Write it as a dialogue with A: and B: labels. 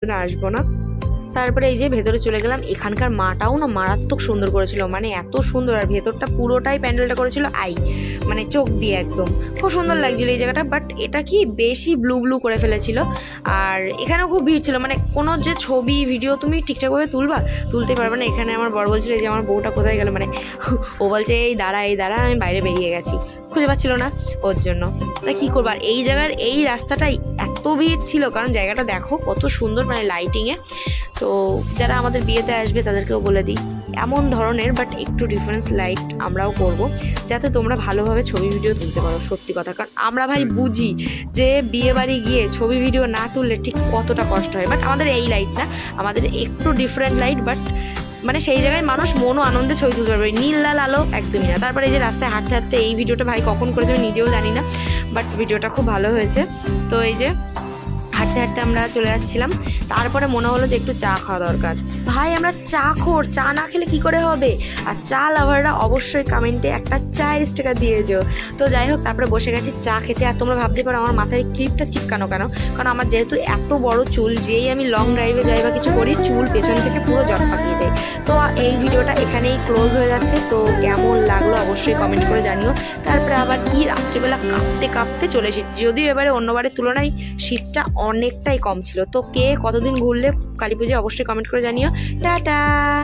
A: আসবো না। তারপরে এই যে ভেতরে চলে গেলাম। এখানকার মাটাও না মারাত্মক সুন্দর করেছিল, মানে এত সুন্দর। আর ভেতরটা পুরোটাই প্যান্ডেলটা করেছিল মানে চোখ দিয়ে একদম খুব সুন্দর লাগছিল এই জায়গাটা। বাট এটা কি বেশি ব্লু ব্লু করে ফেলেছিল। আর এখানেও খুব ভিড় ছিল, মানে কোনো যে ছবি ভিডিও তুমি ঠিকঠাকভাবে তুলতে পারবে না। এখানে আমার বর বলছিল যে আমার বউটা কোথায় গেল, মানে ও বলছে এই দাঁড়া আমি বাইরে বেরিয়ে গেছি, খুঁজে পাচ্ছিল না ওর জন্য। তাই কী করবো। আর এই জায়গার এই রাস্তাটাই এত ভিড় ছিল, কারণ জায়গাটা দেখো কত সুন্দর, মানে লাইটিংয়ে। তো যারা আমাদের বিয়েতে আসবে তাদেরকেও বলে দিই এমন ধরনের বাট একটু ডিফারেন্স লাইট আমরাও করব, যাতে তোমরা ভালোভাবে ছবি ভিডিও তুলতে পারো। সত্যি কথা, কারণ আমরা ভাই বুঝি যে বিয়ে বাড়ি গিয়ে ছবি ভিডিও না তুললে ঠিক কতটা কষ্ট হয়। বাট আমাদের এই লাইট না, আমাদের একটু ডিফারেন্ট লাইট, বাট মানে সেই জায়গায় মানুষ মনও আনন্দে ছবি তুলতে পারবে। নীল লাল আলো একদমই না। তারপরে এই যে রাস্তায় হাঁটতে হাঁটতে এই ভিডিওটা ভাই কখন করেছে আমি নিজেও জানি না, বাট ভিডিওটা খুব ভালো হয়েছে। তো এই যে হাঁটতে হাঁটতে আমরা চলে যাচ্ছিলাম। তারপরে মনে হলো যে একটু চা খাওয়া দরকার। ভাই আমরা চা খোর, চা না খেলে কি করে হবে। আর চা লাভাররা অবশ্যই কমেন্টে একটা চায়ের স্টিকার দিয়েছো। তো যাই হোক, তারপরে বসে গেছি চা খেতে। আর তোমরা ভাবতে পারো আমার মাথায় ক্লিপটা চিপকানো কেন, কারণ আমার যেহেতু এত বড় চুল, যেই আমি লং ড্রাইভে যাই বা কিছু করি, চুল পেছন থেকে পুরো জট পাকিয়ে যায়। তো এই ভিডিওটা এখানেই ক্লোজ হয়ে যাচ্ছে। তো কেমন লাগলো অবশ্যই কমেন্ট করে জানিও। তারপরে আবার কি রাত্রিবেলা কাঁপতে কাঁপতে চলে এসেছি, যদিও এবারে অন্যবারের তুলনায় শীতটা অনেকটাই কম ছিল। তো কে কতদিন ঘুরলে কালী পুজোয় অবশ্যই কমেন্ট করে জানিও। টাটা।